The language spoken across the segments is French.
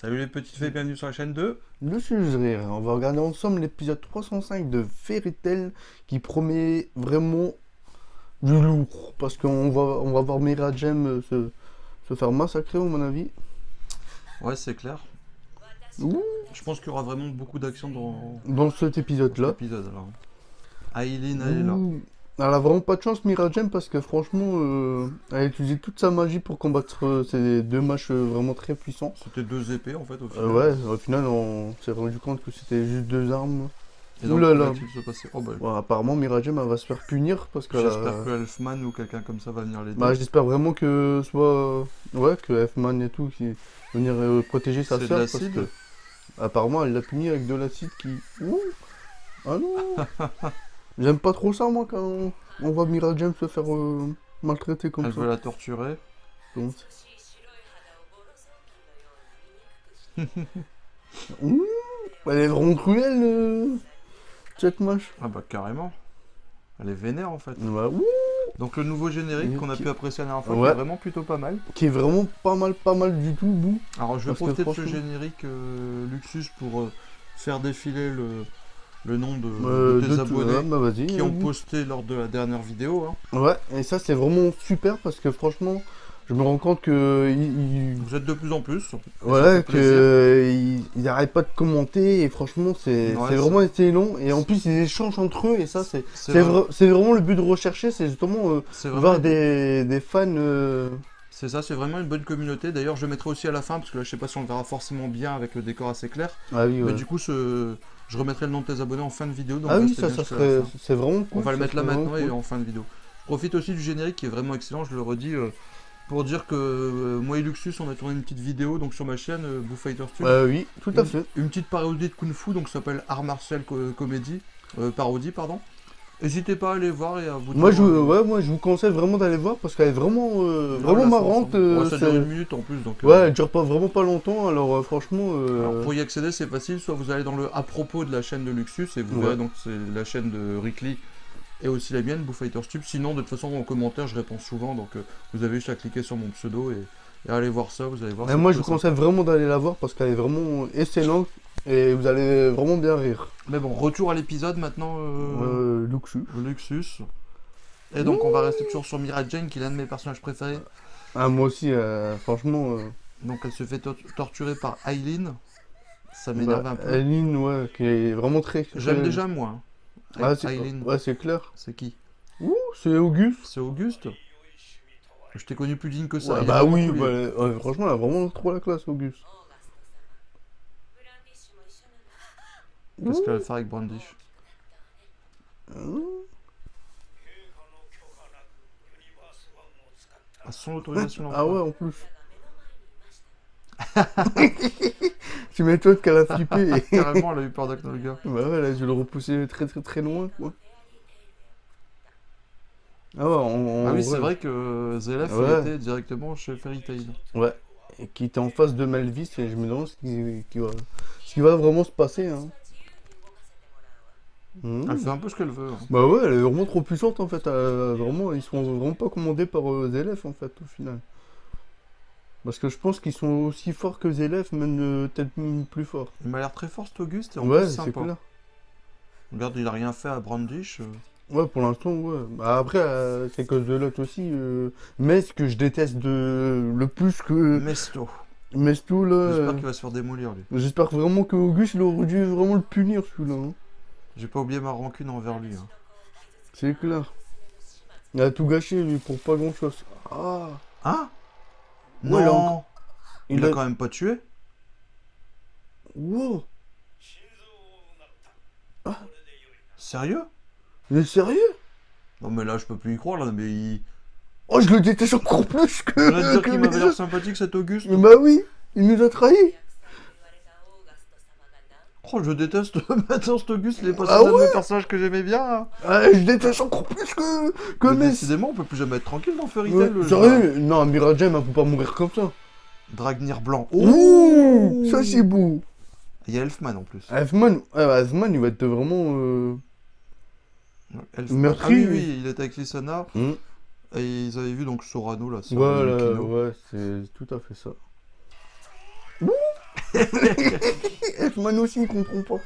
Salut les petites fées, bienvenue sur la chaîne 2. Le sujet, on va regarder ensemble l'épisode 305 de Fairy Tail qui promet vraiment du lourd parce qu'on va voir Miragem se faire massacrer, à mon avis. Ouais, c'est clair. Ouh, Je pense qu'il y aura vraiment beaucoup d'action dans dans cet cet épisode-là. épisode alors. Aileen, elle est là. Ouh. Elle a vraiment pas de chance, Miragem, parce que franchement, elle a utilisé toute sa magie pour combattre ces deux mâches vraiment très puissants. C'était deux épées en fait au final. Ouais, au final, on s'est rendu compte que c'était juste deux armes. Et donc, Ouh là que là. va-t-il se passer? Oh bah, Bon, apparemment, Miragem, elle va se faire punir parce que. j'espère que Elfman ou quelqu'un comme ça va venir l'aider. Bah, j'espère vraiment que soit. Ouais, que F-Man et tout, qui venir protéger sa C'est de sœur. Parce l'acide. que, apparemment, elle l'a puni avec de l'acide qui. Ouh. Ah non. J'aime pas trop ça, moi, quand on voit Miragem se faire maltraiter comme Elle ça. veut la torturer. Donc. Ouh. Elle est vraiment cruelle, cette mâche. Ah bah carrément. Elle est vénère en fait. Bah, ouh. Donc le nouveau générique qu'on a pu apprécier la dernière fois, qui Ouais. est vraiment plutôt pas mal. Qui est vraiment pas mal du tout, bouh. Alors je vais Parce que profiter de ce franchement- générique Luxus pour faire défiler le nom de tes de tout, abonnés ouais, bah vas-y. qui ont posté lors de la dernière vidéo. Hein. Ouais, et ça c'est vraiment super parce que franchement, je me rends compte que Vous êtes de plus en plus. et ça ouais, fait plaisir. ils arrêtent pas de commenter et franchement c'est Ouais, c'est vraiment excellent et en plus ils échangent entre eux et ça C'est c'est vraiment le but de rechercher, c'est justement c'est vraiment, voir des fans. c'est ça, c'est vraiment une bonne communauté. D'ailleurs, je mettrai aussi à la fin parce que là, je sais pas si on le verra forcément bien avec le décor assez clair. Ah oui, Mais ouais. du coup, je remettrai le nom de tes abonnés en fin de vidéo. Donc Ah oui, restez ça bien ça jusqu'à la serait fin. c'est vraiment cool. On va le ça mettre là serait maintenant vraiment et cool. en fin de vidéo. Je profite aussi du générique qui est vraiment excellent, je le redis, pour dire que moi et Luxus, on a tourné une petite vidéo donc sur ma chaîne Boo Fighter Studio. Oui, tout à fait. Une petite parodie de Kung Fu, donc ça s'appelle Art Martial Comédie, parodie, pardon. N'hésitez pas à aller voir et à vous Moi dire, moi je vous conseille vraiment d'aller voir parce qu'elle est vraiment non, vraiment la marrante. force, hein. Ouais, ça dure c'est- une minute en plus, donc... Ouais, elle dure pas vraiment pas longtemps, alors franchement. Alors pour y accéder, c'est facile, soit vous allez dans le à propos de la chaîne de Luxus et vous Ouais. verrez donc c'est la chaîne de Rickly et aussi la mienne, Boo Fighter Tube. Sinon, de toute façon, en commentaire, je réponds souvent, donc vous avez juste à cliquer sur mon pseudo et aller voir ça, vous allez voir. Et c'est moi, je très vous conseille vraiment d'aller la voir parce qu'elle est vraiment excellente et vous allez vraiment bien rire. sympa. Mais bon, retour à l'épisode maintenant, Luxu. Luxus. Et donc, on va rester toujours sur Mira Jane, qui est l'un de mes personnages préférés. Ah, moi aussi, franchement. Donc, elle se fait torturer par Aileen. Ça m'énerve un peu. Aline, ouais, qui est vraiment très. J'aime très- déjà moi. Hein. Ah, c'est Aileen, ouais, c'est clair. c'est qui? Ouh, c'est Auguste. C'est Auguste. Je t'ai connu plus digne que ça. Ouais, il est bah vraiment oui, cool, il- ouais, franchement, elle a vraiment trop la classe, Auguste. Qu'est-ce qu'elle va faire avec Brandish? À son autorisation Ah d'emploi. ouais, en plus. Tu m'étonnes qu'elle a flippé. Carrément, elle a eu peur d'Aknolga. Bah ouais, elle a dû le repousser très loin, quoi. Ah ouais, Ah oui, en c'est vrai que Zelef, Ouais. il était directement chez Fairy Tail. Ouais, et qui était en face de Melvis, et je me demande ce qui va vraiment se passer. Hein. Mhm. Elle fait un peu ce qu'elle veut. Hein. Bah ouais, elle est vraiment trop puissante en fait. Vraiment, ils sont vraiment pas commandés par Zelef en fait, au final. Parce que je pense qu'ils sont aussi forts que Zelef, même peut-être même plus forts. Il m'a l'air très fort cet Auguste, et en Ouais, plus c'est sympa. clair. Regarde, il a rien fait à Brandish. Ouais, pour l'instant, ouais. Bah, après, c'est cause de l'autre aussi. Mais ce que je déteste le plus que Mesto. Mesto, là. J'espère qu'il va se faire démolir, lui. J'espère vraiment que Auguste, il aurait dû vraiment le punir, celui-là. Hein. J'ai pas oublié ma rancune envers lui. Hein. C'est clair. Il a tout gâché, lui, pour pas grand-chose. Ah. Hein? Ouais, Non! Il l'a a... quand même pas tué? Wow. Sérieux? Mais sérieux? Non mais là je peux plus y croire là, mais il... Oh, je le déteste encore plus Je viens de que, dire que qu'il les m'avait l'air autres. sympathique cet Auguste. Mais bah oui, il nous a trahis. Oh, je déteste maintenant cet Auguste, il est passé Ah d'un de ouais mes personnages que j'aimais bien. Hein. Ah, je déteste encore plus que Mais Mess. décidément, on peut plus jamais être tranquille dans Fairy Ouais, Tail. le jeu. sérieux? Non, Miragem, elle peut pas mourir comme ça. Dragnir blanc. Ouh, ça c'est beau. Il y a Elfman en plus. Elfman, il va être vraiment. Elfman. Meurtri, Ah oui, lui. oui, il était avec Lissana. Hmm. Et ils avaient vu donc Sorano là. Voilà, ouais, c'est tout à fait ça. Elfman aussi, il comprend pas.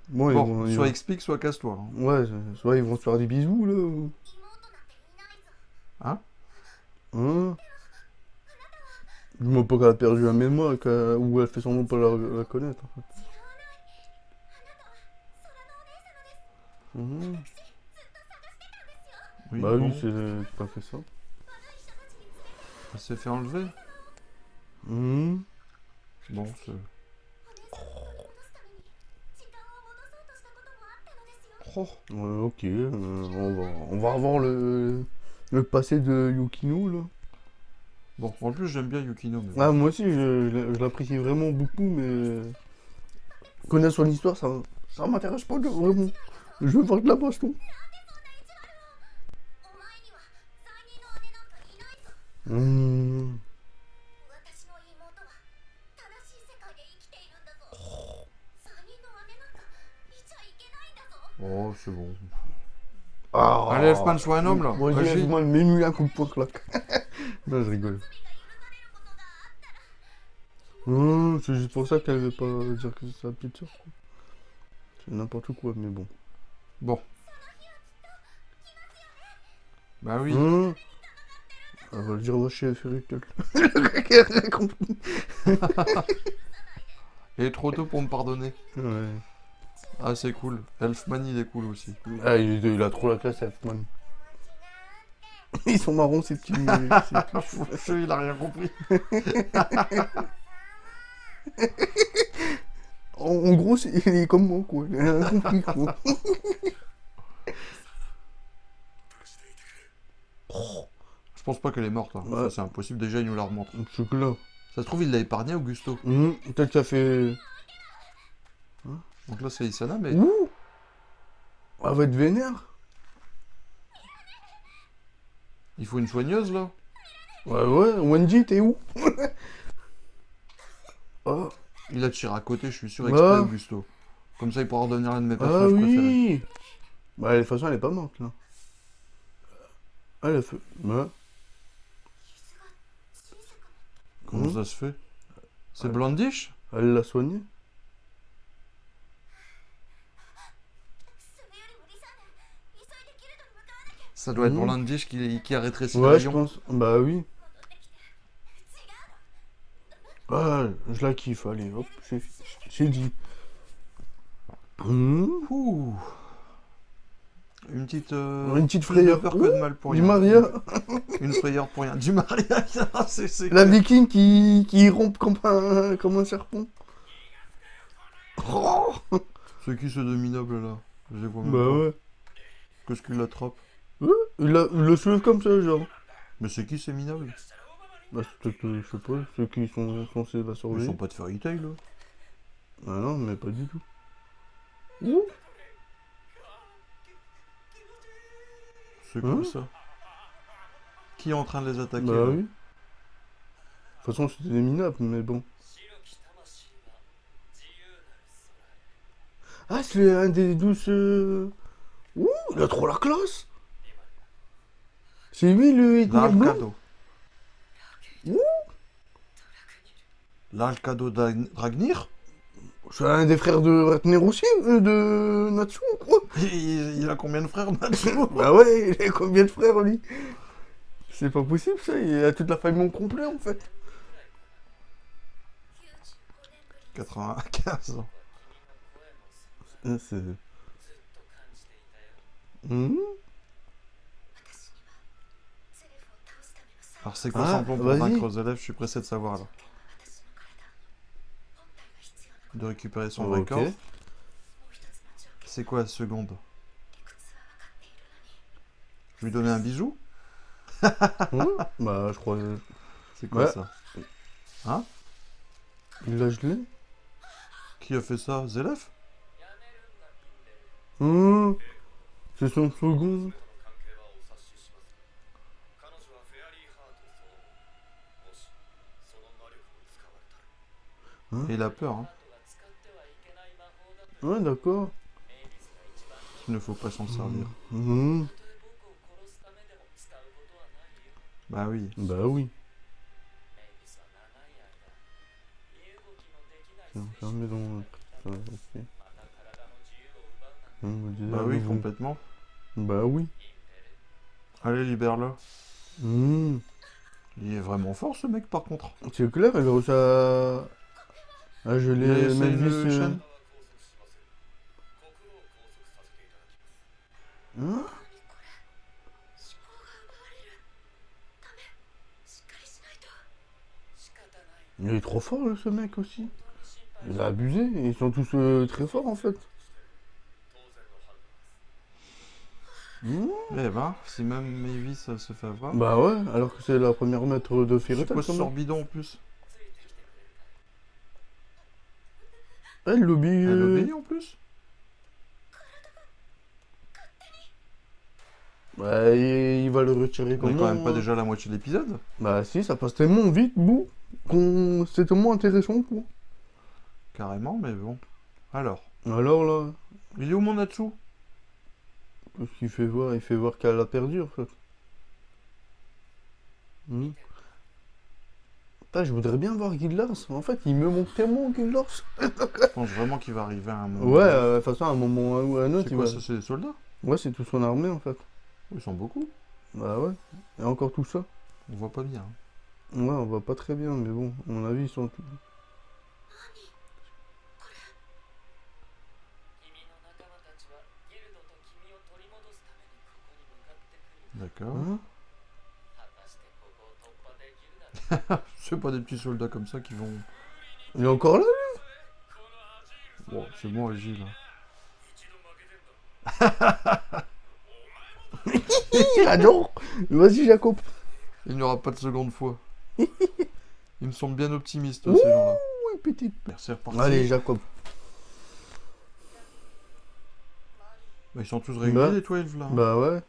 Bon, Bon, ils soit vont- explique, soit casse-toi. Hein. Ouais, soit ils vont se faire des bisous, là. Hein? Hein? Je me pas qu'elle a perdu la mémoire, ou elle fait semblant de pas la connaître, en fait. Mhm. Oui, Bah bon, oui, c'est pas fait ça. elle s'est fait enlever. Mhm. Bon, c'est... Oh, Ouais, ok, on va revoir le passé de Yukino, là. bon, en plus j'aime bien Yukino, mais bon. Ah, moi aussi, je l'apprécie vraiment beaucoup, mais connaître son histoire, ça m'intéresse pas, vraiment. Je veux voir de la baston. Hmm. Oh, c'est bon. Allez, Ah, Elfman, sois un homme, là. vas-y, Agis. Elfman, mets-lui un coup de poing, claque. Non, je rigole. C'est juste pour ça qu'elle veut pas dire que c'est sa petite soeur, quoi. C'est n'importe quoi, mais bon. Bon. Bah oui. Elle va le dire, va chez Fairytale. Le gars, compris. Il est trop tôt pour me pardonner. Ouais. Ah, c'est cool. Elfman, il est cool aussi. Ah, il a trop la classe, Elfman. Ils sont marrons, ces petits. Ces petits cheveux. Faucheux, il a rien compris. En gros, il est comme moi, quoi. Il a rien compris, quoi. Je pense pas qu'elle est morte. Hein. Ouais. Ça, c'est impossible. Déjà, il nous la remontre. Ce que là. Ça se trouve, il l'a épargné, Augusto. Peut-être qu'il a fait. Donc là, c'est Isana, mais... Ouh! Elle va être vénère. Il faut une soigneuse, là. Ouais, Wendy, t'es où? Oh. Il a tiré à côté, je suis sûr, Ouais. exprès, Augusto. Comme ça, il pourra redevenir un de mes Ah personnages préférés. oui! Bah, de toute façon, elle est pas morte, là. Elle a fait. Ouais. Comment ça se fait? C'est Ouais. Blondish? Elle l'a soigné. Ça doit être Mhm. Blondish qui a rétréci le Ouais, je rayon. pense. Bah oui. Ah, je la kiffe, allez, hop, c'est dit. Ouh. Une petite... Une petite plus de frayeur. peur que de mal pour Du rien. Maria. Une frayeur pour rien. Du Maria, c'est La clair. viking qui rompt comme un serpent. Oh. C'est qui ce demi-noble là? Je les vois même Bah pas. ouais. Qu'est-ce qu'il l'attrape? Il le soulève comme ça, genre. Mais c'est qui ces minables? Bah, c'est peut-être, je sais pas, ceux qui sont censés la Ils surveiller. sont pas de Fairy Tail là. Ah non, mais pas du tout. Ouh. C'est quoi Hein? ça? Qui est en train de les attaquer Bah là? oui. De toute façon, c'était des minables, mais bon. Ah, c'est un des 12. Ouh, il a trop la classe. C'est lui le éclair blanc. L'Alcado. Ouh. L'Alcado Dragnir? C'est un des frères de Ratner aussi, de Natsu, quoi. Il a combien de frères maintenant? Bah ouais, il a combien de frères, lui? C'est pas possible, ça. Il a toute la famille au complet, en fait. 95 ans. C'est... Mhm. Alors c'est quoi Ah, son plan pour vas-y. vaincre aux élèves? Je suis pressé de savoir là. De récupérer son vrai Ok. corps. C'est quoi la seconde? Lui donner un bisou? Bah, je crois... C'est quoi Ouais. ça? Hein? Il l'a gelé. Qui a fait ça? Zelef? C'est son second. Et il a peur, hein. Ouais, d'accord. Il ne faut pas s'en servir. Mhm. Bah oui. Bah oui. C'est enfermé dans... ok. On me disait, Bah ah, oui, vous- complètement. Bah oui. Allez, libère-le. Hmm. Il est vraiment fort ce mec par contre. C'est clair, elle a réussi à Il a geler essayé Melvis. une chaîne. Hein. Il est trop fort, ce mec aussi. Il a abusé. Ils sont tous très forts, en fait. Hmm. Eh ben, si même Mavis se fait avoir. Bah ouais, alors que c'est la première maître de C'est Fairytale, quoi ce quand sort même. bidon en plus? Elle l'obéit. Elle obéit en plus? Bah, il va le retirer On est comment quand même pas hein. déjà à la moitié de l'épisode. Bah si, ça passe tellement vite, bouh, qu'on... c'est tellement intéressant, quoi. Carrément, mais bon. Alors, Alors là, il est où mon Natsu? qu'est-ce qu'il fait voir? Il fait voir qu'elle a perdu, en fait. Hmm. Putain, je voudrais bien voir Guildars. En fait, il me manque tellement Guildars. Je pense vraiment qu'il va arriver à un moment. Ouais, de toute façon, à un moment ou à un autre, C'est il quoi va... ça? C'est des soldats? Ouais, c'est toute son armée, en fait. Ils sont beaucoup. Bah ouais. Et encore tout ça. On voit pas bien. Ouais, on va pas très bien, mais bon, à mon avis, ils sont tous... D'accord. Hein. C'est pas des petits soldats comme ça qui vont. Il est encore là? Bon, c'est bon, Agile. Il adore. Vas-y, Jacob. Il n'y aura pas de seconde fois. Ils me semblent bien optimistes, ces gens-là. Oui, petite. C'est reparti. Allez, Jacob. Bah, ils sont tous réunis, Bah. les 12 là. Bah ouais.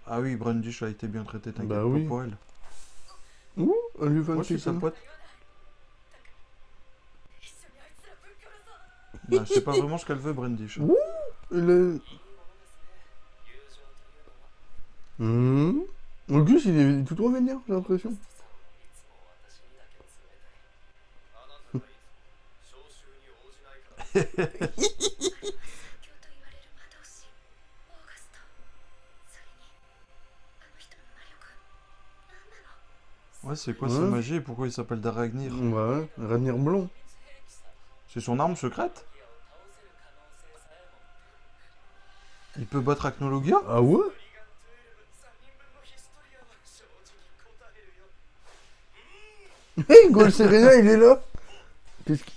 Ah oui, Brandish a été bien traité, t'inquiète Bah pas oui. pour elle. Ouh, elle lui va Moi, le je suis sa piquer. pote. Bah, je sais pas vraiment ce qu'elle veut, Brandish. Ouh, elle est... En plus, il est tout droit vénère, j'ai l'impression. Ouais, c'est quoi sa Ouais. magie et pourquoi il s'appelle Daragnir? Ouais, Ranir Blanc. C'est son arme secrète? Il peut battre Acnologia? Ah ouais? Hey, Gol Serena, il est là. Qu'est-ce qu'il...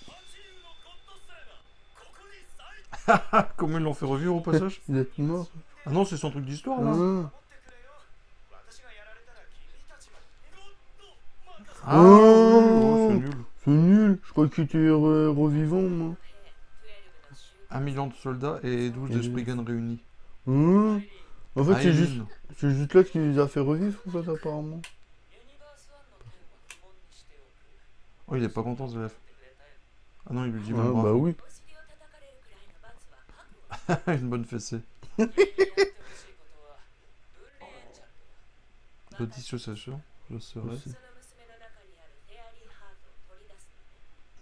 Comment ils l'ont fait revivre au passage? Il est mort. Ah non, c'est son truc d'histoire là. Ah. Ah, Oh. oh, c'est nul. C'est nul. Je crois qu'il était revivant, moi. 1 million de soldats et 12 Et- de Spriggan réunis. Hein. En fait, Aileen. c'est juste là qu'il les a fait revivre, en fait, apparemment. Oh, il est pas content, Zef. Ah non, il lui dit Ah, même bah bravo. oui. Une bonne fessée. De dissociation, je serai. Aussi.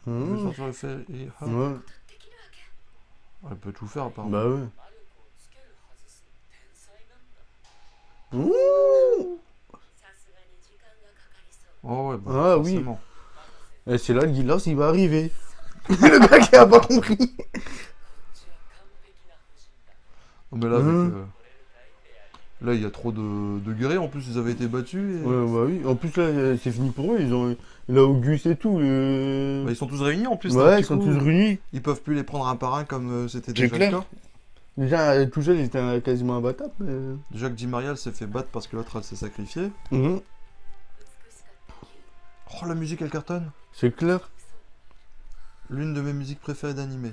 Je vais Hein. sortir le fait et... ah. Ouais. Elle peut tout faire apparemment. Bah ouais. Ouh. Oh ouais, bah Ah oui. forcément. Et c'est là le Guildars, il va arriver. Le gars qui a pas compris. Oh, mais là, avec, Hein. là, il y a trop de guerriers. En plus, ils avaient été battus. Et... Ouais, bah oui. En plus, là, c'est fini pour eux. Ils ont... Il a Auguste et tout. Bah, ils sont tous réunis en plus. un Ouais, petit ils sont coup. tous réunis. Ils peuvent plus les prendre un par un comme c'était C'est déjà clair. le cas. Déjà, tout seul, il était quasiment imbattable. Mais... Déjà que Di Maria elle s'est fait battre parce que l'autre elle s'est sacrifiée. Mhm. Oh, la musique elle cartonne. C'est clair. L'une de mes musiques préférées d'animé.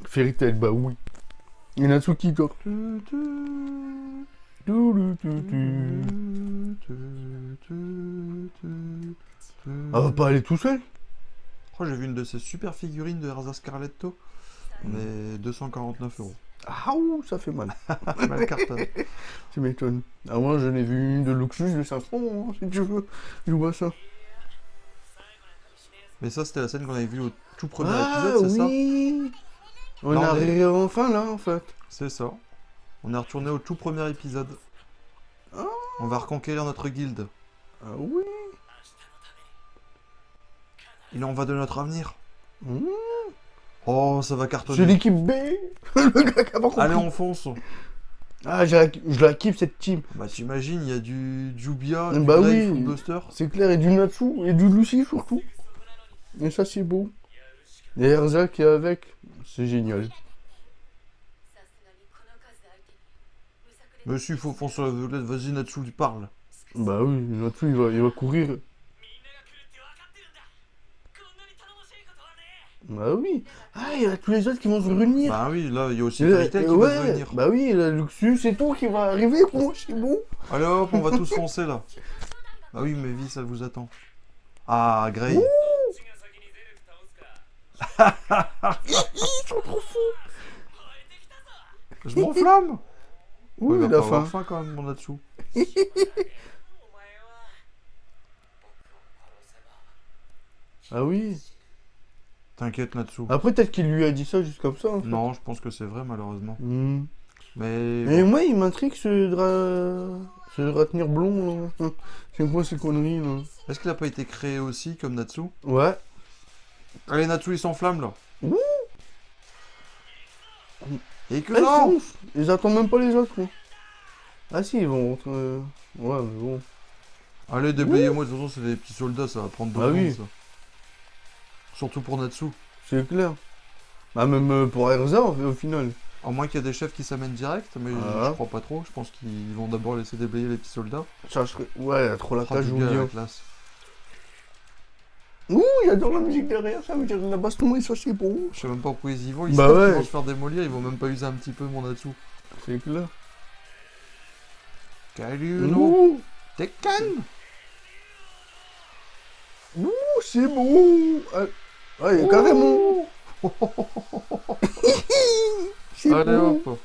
Fairy Tail, bah oui. Il y en a Natsuki, quoi. Ah, va pas aller tout seul. Oh, j'ai vu une de ces super figurines de Erza Scarletto. Mais 249 €. Ah, ouh, ça fait mal. Mais elle cartonne. Tu m'étonnes. Ah, moi, j'en ai vu une de Luxus de 500, hein, si tu veux. Je vois ça. Mais ça, c'était la scène qu'on avait vue au tout premier Ah épisode, c'est ça? oui. On Non, arrive enfin là, en fait. C'est ça. On est retourné au tout premier épisode. Ah. On va reconquérir notre guilde. Ah oui. Il en va de notre avenir. Mmh. Oh, ça va C'est cartonner. l'équipe B. Le gars qui a pas compris. Allez, on fonce. Ah, je la kiffe cette team. Bah, t'imagines, il y a du Jubia, du Bah Grey, oui. Footbuster. C'est clair, et du Natsu, et du Lucy surtout. Et ça, c'est beau. Et Erza qui est avec, c'est génial. Monsieur, faut foncer sur la violette. Vas-y, Natsu, tu parles. Bah oui, Natsu, il va courir. Bah oui. Ah, il y a tous les autres qui vont se réunir. Bah oui, là, il y a aussi Et là, Fairytale qui ouais, va venir. bah oui, la Luxus, c'est tout qui va arriver, bon, c'est bon. Allez hop, on va tous foncer là. Bah oui, mais vie, ça vous attend. Ah, Grey. Ils sont trop fous. Je m'enflamme. Oui, il va la pas avoir fin. faim quand même, mon Natsu. Ah oui. T'inquiète, Natsu. Après, peut-être qu'il lui a dit ça juste comme ça. En fait. Non, je pense que c'est vrai, malheureusement. Hmm. Mais Et bon. moi, il m'intrigue ce retenir blond. Là. C'est quoi ces conneries là? Est-ce qu'il a pas été créé aussi comme Natsu? Ouais. Allez, Natsu, il s'enflamme là. Ouh. Et que Ah, ils non. foncent. Ils attendent même pas les autres. Quoi. Ah si, ils vont rentrer. Ouais, mais bon. Allez, déblayez-moi, de toute façon, c'est des petits soldats, ça va prendre 2 Ah secondes, oui. ça. Surtout pour Natsu. C'est clair. Bah même pour Erza au final. À moins qu'il y ait des chefs qui s'amènent direct, mais Ah. je crois pas trop. Je pense qu'ils vont d'abord laisser déblayer les petits soldats. Ça serait... Ouais, il y a trop la Ah, classe, je du vous gars le à la dis. classe. Ouh, j'adore la musique derrière, ça veut dire la baston et ça c'est bon. Je sais même pas pourquoi ils y vont. Ils Bah savent ouais. qu'ils vont se faire démolir. Ils vont même pas user un petit peu mon Natsu. C'est clair. Kaluno. Ouh, Tekken. ouh, c'est bon. Ah, ouais, carrément. C'est Allez beau. hop.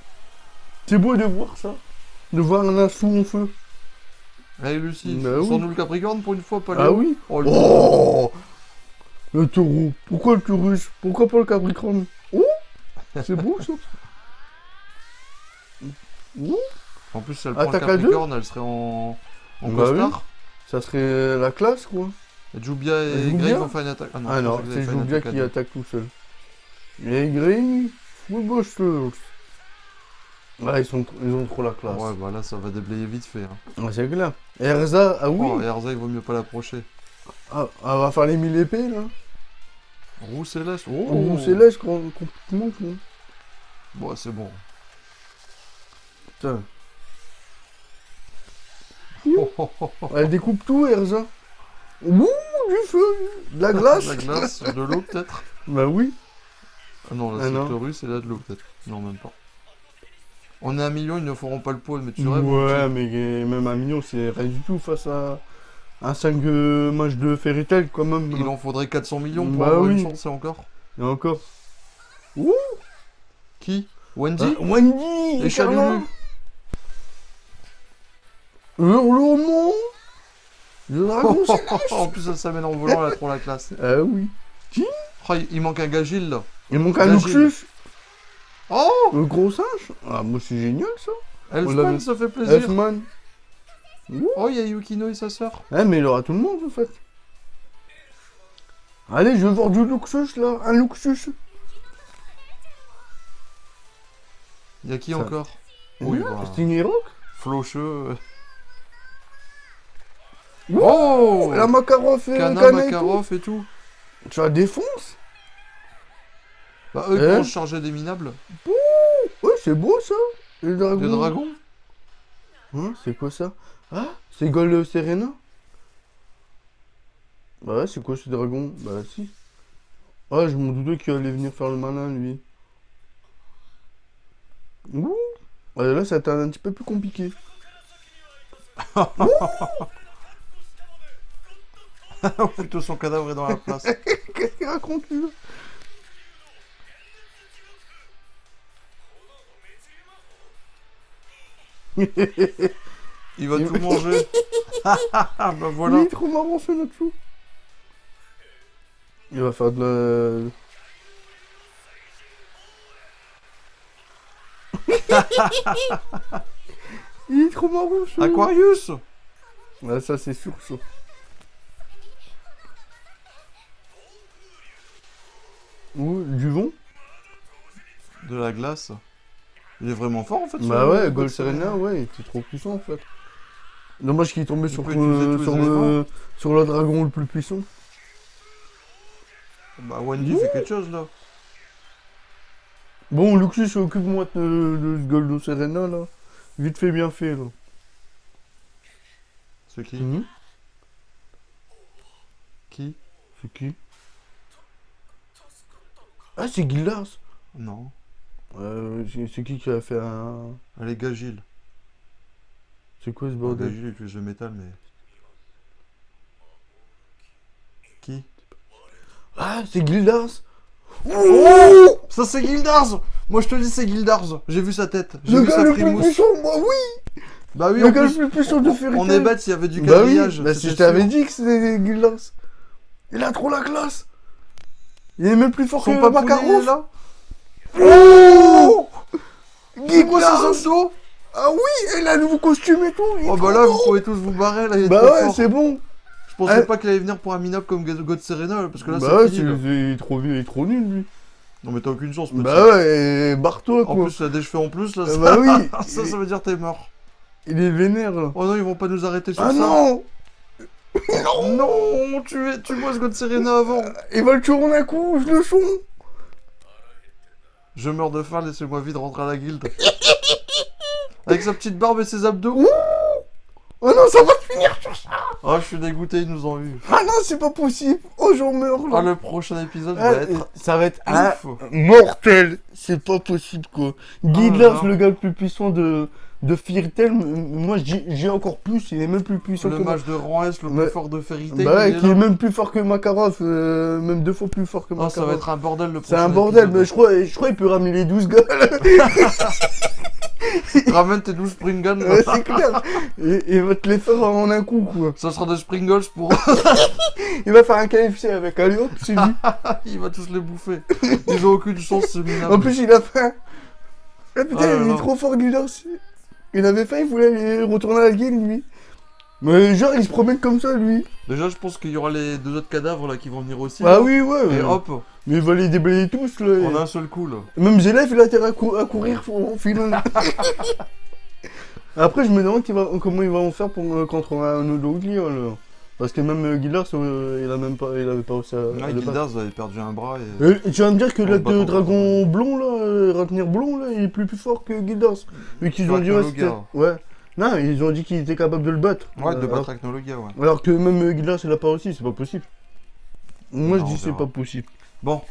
C'est beau de voir ça. De voir un assaut en feu. Allez Lucie, Bah oui. sors-nous le Capricorne pour une fois, pas le... Ah oui. Oh, le... Oh, le taureau. Pourquoi le taurus? Pourquoi pas le capricorne? Oh, c'est beau ça. Ouh, En plus, si elle prend le Attaque à deux. Capricorne, elle serait en Bah costard. ça serait la classe quoi. Et Jubia et Jubia Grey vont faire une attaque. Ah je non, pensais que vous c'est avez fait une Jubia attaque à qui deux. attaque tout seul. Et Grey, Footbusters. Ah, ils ont trop la classe. Ouais, bah là, ça va déblayer vite fait. Hein. Ouais, c'est clair. Et Erza, ah oui. Oh, et Erza, il vaut mieux pas l'approcher. Ah, elle va faire les 1000 épées là. Roux Céleste. On céleste complètement. Quoi. Bon, c'est bon. Putain. Oh, oh, oh, oh. Elle découpe tout, Erza. Ouh, du feu, de la glace. La glace, de l'eau peut-être. Bah oui. Ah non, là Ah c'est non. le russe et là de l'eau peut-être. Non, même pas. On est 1 million, ils ne feront pas le poids, mais tu rêves. Ouais, mais même un million, c'est rien du tout face à un 5 match de Fairy Tail quand même. Il en faudrait 400 millions pour Bah avoir oui. une chance, et encore. Et encore. Qui Wendy Wendy Et Carla. Chalulu. Hurlement. Le dragon céleste. En plus, elle s'amène en volant, elle a trop la classe. Ah oui. Oh, il manque un Gagil là. Il manque un L'agile. Luxus. Oh Le gros singe. Ah, moi c'est génial ça. Elfman, l'avait- ça fait plaisir. Elfman. Oh, il y a Yukino et sa sœur. Eh, mais il aura tout le monde en fait. Allez, je veux voir du Luxus là. Un Luxus. Il y a qui Ça- encore Oui, bah, Stingray Rock. Flocheux. Oh, la Makarov et Kana, Kana et tout. Makarov et tout. Tu la défonces. Bah, eux, ils Hein vont se charger des minables. Ouais, c'est beau ça. Les dragons. Des dragons. Hein, c'est quoi ça? Ah, c'est Gold Serena. Bah ouais, c'est quoi ce dragon? Bah si. Ah, je m'en doutais qu'il allait venir faire le malin lui. Ouh. Ouais, là, ça a été un petit peu plus compliqué. Plutôt son cadavre est dans la place. Qu'est-ce qu'il raconte lui là? Il va tout manger. Bah voilà. Il est trop marrant ce Natsu. Il va faire de la... Il est trop marrant, ce... Aquarius. Ouais, ça, c'est sûr, ça. Ouh, du vent. De la glace. Il est vraiment fort en fait. Bah ouais, Gold Serena, ouais, il était trop puissant en fait. Dommage qu'il est tombé sur, peut utiliser tous les éléments. sur le dragon le plus puissant. Bah Wendy fait quelque chose là. Bon, Luxus, occupe-moi de ce Gold Serena là. Vite fait, bien fait là. C'est qui Mhm. Qui C'est qui? Ah, c'est Gildas. Non. C'est qui a fait un... Allez, Gagil. C'est quoi ce Bon, bordel? Gagil utilise le métal, mais. Qui Ah, c'est Gildas. Oh ça c'est Gildars. Moi je te dis c'est Gildars. J'ai vu sa tête. J'ai Le vu gars sa le plus frimousse. puissant, bah oui. Bah oui, Le en gars le plus, plus puissant de Fairy on Tail. est bête s'il y avait du Bah oui, quadrillage. bah si c'était je t'avais sûr. dit que c'était Gildas. Il a trop la classe. Il est même plus fort Son que papounet, il est Makarov. là. Oh C'est quoi ces Gildas. abdos? Ah oui, et là, le nouveau costume et tout. il est Oh trop bah là, beau. vous pouvez tous vous barrer là. Il est Bah trop ouais, fort. c'est bon. Je pensais Eh. pas qu'il allait venir pour un min-up comme God Serena parce que là Bah c'est ouais, fini. là. il est trop vieux, il est trop nul lui. Non mais t'as aucune chance. Petit. Bah ouais, et barre-toi En quoi. plus, là, des cheveux en plus là. Ah bah oui. Ça veut dire t'es mort. Il est vénère là. Oh non, ils vont pas nous arrêter sur Ah ça. non. Non, tu vois ce God Serena avant. Il va le tuer en un coup, je le sens. Je meurs de faim, laissez-moi vite rentrer à la guilde. Avec sa petite barbe et ses abdos. Ouh. Oh non, ça va finir sur ça. Oh, je suis dégoûté, ils nous ont eu. Ah non, c'est pas possible. Oh, j'en meurs là. Ah, le prochain épisode Ah, va être ça va être ouf. mortel. C'est pas possible quoi. Gildas, là. le gars le plus puissant de Fairy Tail, moi j'ai encore plus, il est même plus puissant Le que moi. match de rang S, le Mais- plus fort de Fairy Tail. Bah ouais, il est qui est là. même plus fort que Makarov, même 2 fois plus fort que Oh, ça Makarov. va être un bordel le C'est prochain un bordel, épisode. mais je crois qu'il peut ramener les 12 gars. Ramène tes 12 Springans. Ouais, c'est clair. Et il va te les faire en un coup quoi. Ça sera des Springles pour. Il va faire un KFC avec, allez hop, c'est lui. Il va tous les bouffer. Ils ont aucune chance, ce minable. En plus, il a faim. Ah putain, Oh là il là. est trop fort, Gildas. Il avait faim, il voulait aller retourner à la guilde, lui. Mais genre, il se promène comme ça, lui. Déjà, je pense qu'il y aura les 2 autres cadavres là qui vont venir aussi. Ah là. oui, ouais. Et hop, Mais il va les déblayer tous, là. on a un seul coup là. Même Zélef, il a intérêt à courir en filant. Après, je me demande comment ils vont faire contre un Odogli, là. Parce que même Gildas, il avait pas aussi à Là, le battre. Gildars avait perdu un bras et. Et tu vas me dire que En le battant dragon blond, là, Ratnir blond, là, il est plus fort que Gildas. Vu qu'ils ont dit, ouais, c'était... Arachnologia. Ouais. Non, ils ont dit qu'il était capable de le battre. Ouais, de alors, battre Arachnologia, ouais. alors que même Gildas, il a pas réussi, c'est pas possible. Moi, Non, je dis on c'est verra. pas possible. Bon.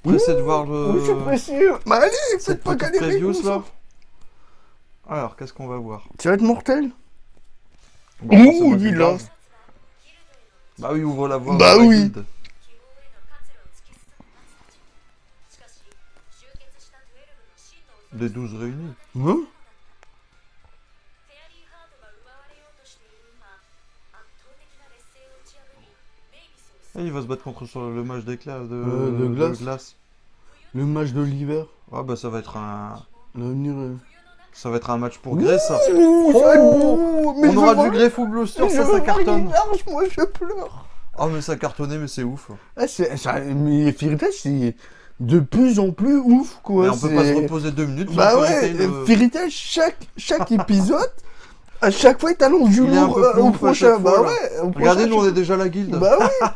Pressé de voir Oui, je suis le. pressé. Mais allez, faites Cette pas petite galérer previews comme ça. là. Alors, qu'est-ce qu'on va voir? Ça va être mortel. Bon, Ouh, forcément, Gildas. Gildas. Bah oui, ouvre la voie. Bah vers la oui. guilde. Des 12 réunis. Hein? Et il va se battre contre sur le match d'éclat De glace. Le match de l'hiver. Ah bah ça va être un. L'avenir. Ça va être un match pour Grey ça. Ouh, ça va être beau. Mais On je aura veux voir- du Grey ou Bluster, mais je ça veux voir cartonne. Gildas, moi je pleure. Ah mais ça cartonnait mais c'est ouf. Ah, mais Fairy Tail, c'est de plus en plus ouf, quoi. Mais on peut pas se c'est- reposer 2 minutes. Bah sur ouais, Fairy Tail, Fairy Tail, chaque épisode, à chaque fois, il t'annonce du Il est un lourd peu plus au ouf à prochain. chaque Bah fois, là. ouais, au Regardez, prochain, nous on est déjà à la guilde. Bah ouais,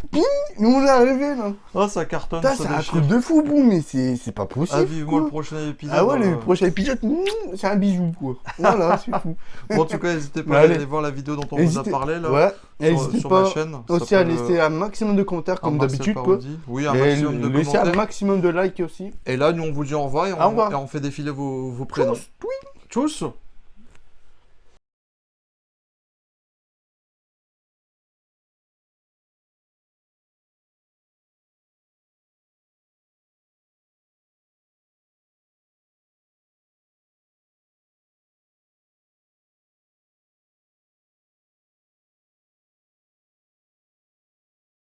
piou, nous on est arrivés là. Oh ça cartonne, Putain, ça c'est un déchire. truc de fou, boum, mais c'est pas Ah possible. vivement quoi. le prochain épisode. Ah ouais, le prochain épisode, c'est un bisou, quoi. Voilà, c'est tout. Bon, en tout cas, n'hésitez pas Mais à allez. aller voir la vidéo dont on vous a N'hésitez- parlé là. Ouais, et sur, n'hésitez sur ma pas chaîne. Ça aussi à s'appelle, laisser un maximum de commentaires, comme Marcel d'habitude, quoi. Parodi. Oui, un Et maximum de laissez un commentaires. maximum de likes aussi. Et là, nous on vous dit au revoir et Au revoir. on fait défiler vos prénoms. Tchuss, Tchuss.